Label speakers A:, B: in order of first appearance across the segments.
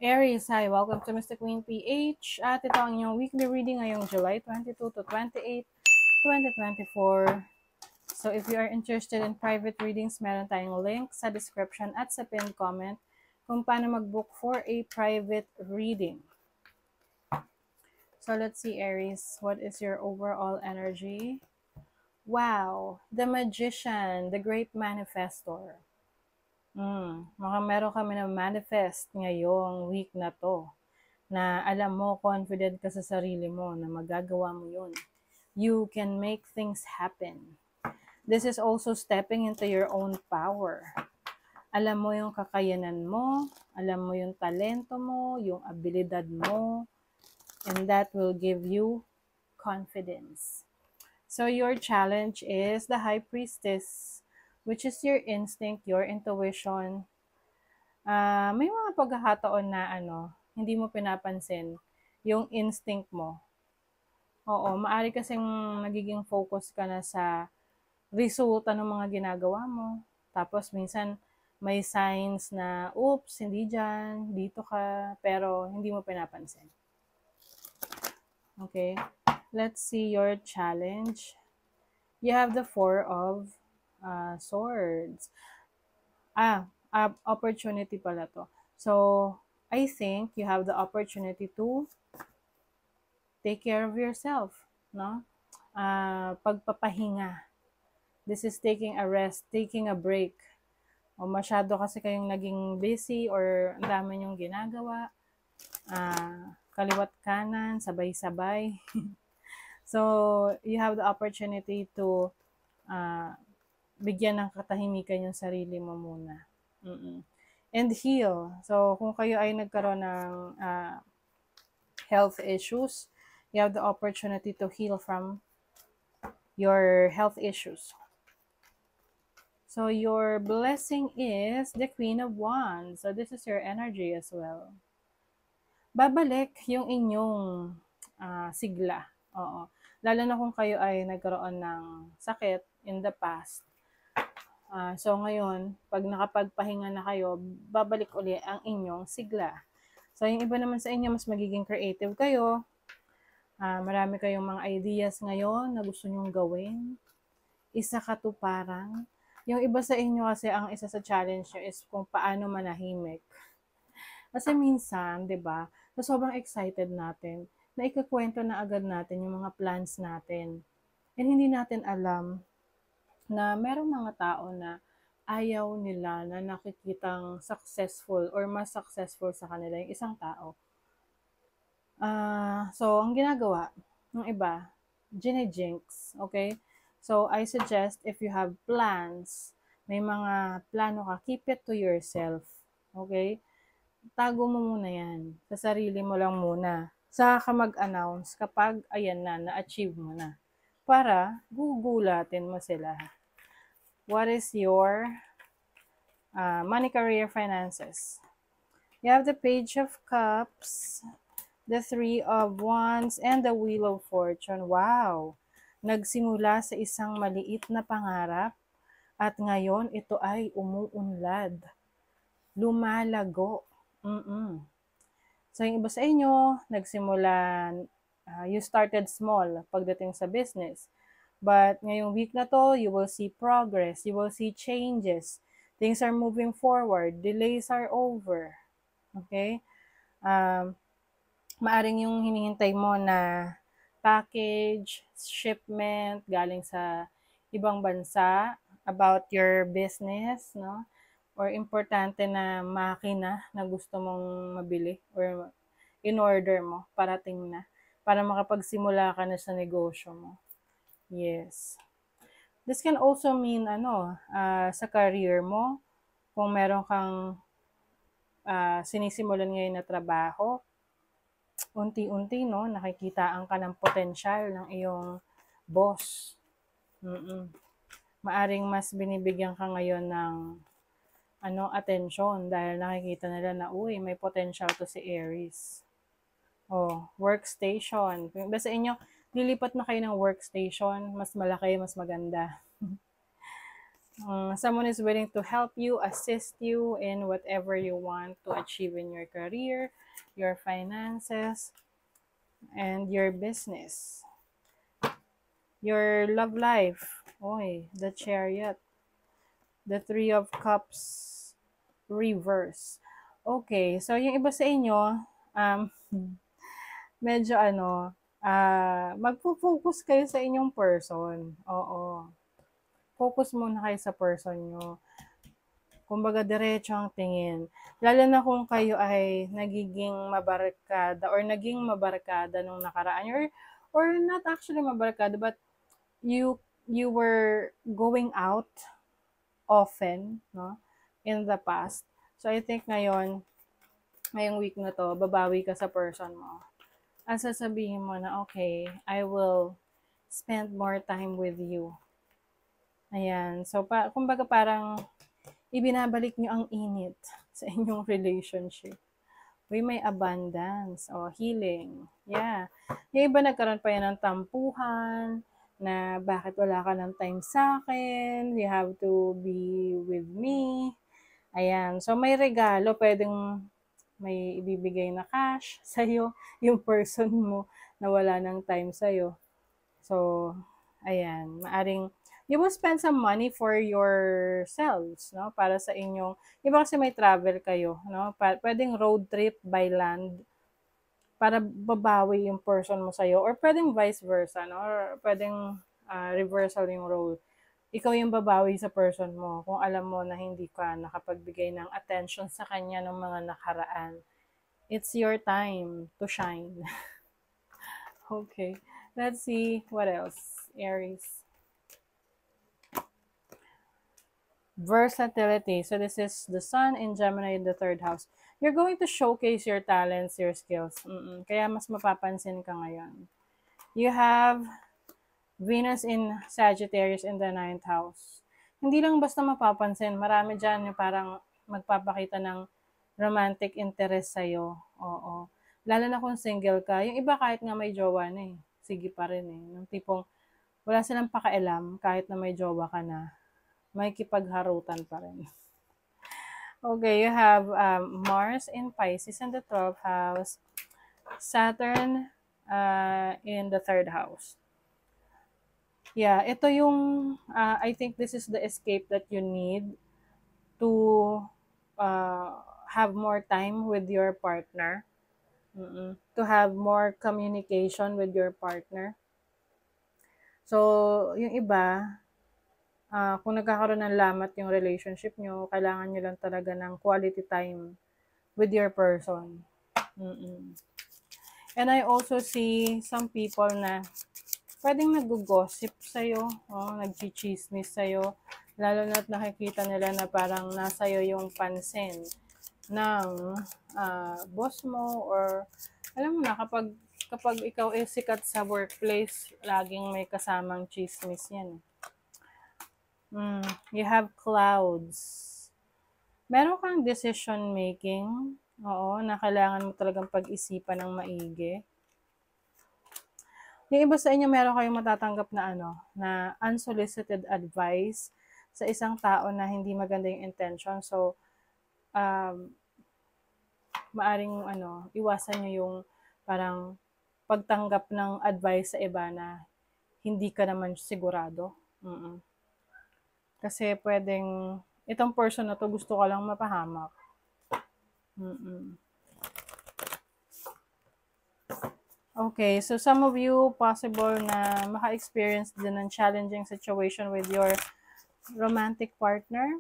A: Aries, hi! Welcome to Mr. Queen PH. At ito ang inyong weekly reading ngayong July 22 to 28, 2024. So if you are interested in private readings, meron tayong link sa description at sa pinned comment kung paano mag-book for a private reading. So let's see, Aries, what is your overall energy? Wow! The Magician, the Great Manifestor. Mukhang meron kami na manifest ngayong week na to, na alam mo, confident ka sa sarili mo na magagawa mo yun. You can make things happen. This is also stepping into your own power. Alam mo yung kakayanan mo, alam mo yung talento mo, yung abilidad mo, and that will give you confidence. So your challenge is the High Priestess, which is your instinct, your intuition. May mga pagkakataon na hindi mo pinapansin yung instinct mo. Oo, maaari kasing nagiging focus ka na sa resulta ng mga ginagawa mo. Tapos minsan may signs na, oops, hindi dyan, dito ka, pero hindi mo pinapansin. Okay, let's see your challenge. You have the Four of Swords. Opportunity pala to. So, I think you have the opportunity to take care of yourself, no? Pagpapahinga. This is taking a rest, taking a break. O masyado kasi kayong naging busy or ang dami niyong ginagawa. Kaliwat kanan, sabay-sabay. So, you have the opportunity to bigyan ng katahimikan yung sarili mo muna. And heal. So, kung kayo ay nagkaroon ng health issues, you have the opportunity to heal from your health issues. So, your blessing is the Queen of Wands. So, this is your energy as well. Babalik yung inyong sigla. Oo. Lalo na kung kayo ay nagkaroon ng sakit in the past. So ngayon, pag nakapagpahinga na kayo, babalik uli ang inyong sigla. So yung iba naman sa inyo, mas magiging creative kayo. Marami kayong mga ideas ngayon na gusto nyong gawin. Isa katuparan. Yung iba sa inyo kasi, ang isa sa challenge nyo is kung paano manahimik. Kasi minsan, di ba, so sobrang excited natin, na ikakwento na agad natin yung mga plans natin. And hindi natin alam na merong mga tao na ayaw nila na nakikitang successful or mas successful sa kanila yung isang tao. So, ang ginagawa ng iba, jinx, okay? So, I suggest if you have plans, may mga plano ka, keep it to yourself, okay? Tago mo muna yan. Sa sarili mo lang muna. Saka ka mag-announce kapag, ayan na, na-achieve mo na. Para, gugulatin mo sila. What is your money, career, finances? You have the Page of Cups, the Three of Wands, and the Wheel of Fortune. Wow! Nagsimula sa isang maliit na pangarap at ngayon ito ay umuunlad. Lumalago. So yung iba sa inyo, nagsimula, you started small pagdating sa business. But ngayong week na to, you will see progress, you will see changes. Things are moving forward, delays are over. Okay? Maaring yung hinihintay mo na package, shipment, galing sa ibang bansa about your business, no? Or importante na makina na gusto mong mabili or in order mo, parating na, para makapagsimula ka na sa negosyo mo. Yes. This can also mean sa career mo, kung meron kang sinisimulan ngayon na trabaho, unti-unti nakikitaan ka ng potensyal ng iyong boss. Maaring mas binibigyan ka ngayon ng atensyon dahil nakikita nila na, uy, may potential to si Aries. Workstation. Kung iba sa inyo, lilipat na kayo ng workstation, mas malaki, mas maganda. Someone is willing to help you, assist you in whatever you want to achieve in your career, your finances, and your business. Your love life. Oy, the Chariot. The Three of Cups reverse. Okay, so yung iba sa inyo, um, medyo magpo-focus kayo sa inyong person. Oo. Focus muna kayo sa person nyo. Kumbaga, diretso ang tingin. Lalo na kung kayo ay nagiging mabarkada or naging mabarkada nung nakaraan. Or not actually mabarkada, but you were going out often, no? In the past. So, I think ngayong week na to, babawi ka sa person mo. At sasabihin mo na, okay, I will spend more time with you. Ayan. So, kumbaga parang ibinabalik nyo ang init sa inyong relationship. May abundance o healing. Yeah. Yung iba nagkaroon pa yan ng tampuhan, na bakit wala ka ng time sa akin, you have to be with me. Ayan. So, may regalo, pwedeng may ibibigay na cash sa'yo, yung person mo na wala ng time sa'yo. So, ayan. Maaring, you will spend some money for yourselves, no? Para sa inyong, iba kasi may travel kayo, no? Pwedeng road trip by land para babawi yung person mo sa'yo, or pwedeng vice versa, no? Or pwedeng reversal yung role. Ikaw yung babawi sa person mo kung alam mo na hindi ka nakapagbigay ng attention sa kanya ng mga nakaraan. It's your time to shine. Okay. Let's see what else. Aries. Versatility. So this is the Sun in Gemini in the 3rd house. You're going to showcase your talents, your skills. Kaya mas mapapansin ka ngayon. You have Venus in Sagittarius in the 9th house. Hindi lang basta mapapansin. Marami dyan yung parang magpapakita ng romantic interest sa'yo. Oo. Lalo na kung single ka. Yung iba kahit nga may jowa na eh. Sige pa rin eh. Yung tipong wala silang pakialam kahit na may jowa ka na. May kipagharutan pa rin. Okay, you have Mars in Pisces in the 12th house. Saturn in the 3rd house. Yeah, ito yung, I think this is the escape that you need to have more time with your partner. To have more communication with your partner. So, yung iba, kung nagkakaroon ng lamat yung relationship nyo, kailangan nyo lang talaga ng quality time with your person. And I also see some people na pwedeng nag-gossip sa'yo, nag-chismis sa'yo, lalo na't nakikita nila na parang nasa'yo yung pansin ng boss mo, or alam mo na, kapag ikaw ay sikat sa workplace, laging may kasamang chismis yan. You have clouds. Meron kang decision making, na kailangan mo talagang pag-isipan ng maigi. Yung iba sa inyo, meron kayong matatanggap na na unsolicited advice sa isang tao na hindi maganda yung intention. So, maaring iwasan nyo yung parang pagtanggap ng advice sa iba na hindi ka naman sigurado. Kasi pwedeng, itong person na to gusto ka lang mapahamak. Okay, so some of you, possible na maka-experience din ng challenging situation with your romantic partner.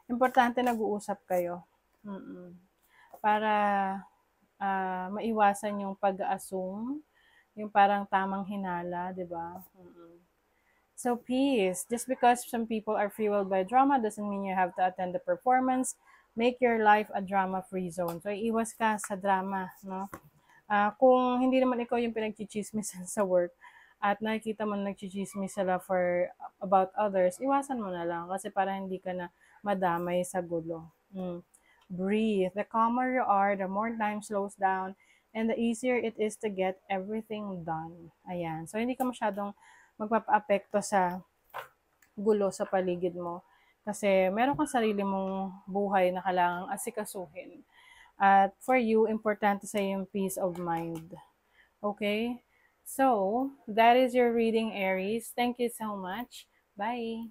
A: Importante nag-uusap kayo. Para maiwasan yung pag-assume, yung parang tamang hinala, di ba? So peace. Just because some people are fueled by drama doesn't mean you have to attend the performance. Make your life a drama-free zone. So iwas ka sa drama, no? Kung hindi naman ikaw yung pinagchichismisan sa work at nakikita mo nagchichismis sila about others, iwasan mo na lang kasi para hindi ka na madamay sa gulo. Breathe. The calmer you are, the more time slows down, and the easier it is to get everything done. Ayan. So, hindi ka masyadong magpapa-apekto sa gulo sa paligid mo. Kasi meron kang sarili mong buhay na kailangang asikasuhin. At for you, importante sa yung peace of mind. Okay? So, that is your reading, Aries. Thank you so much. Bye!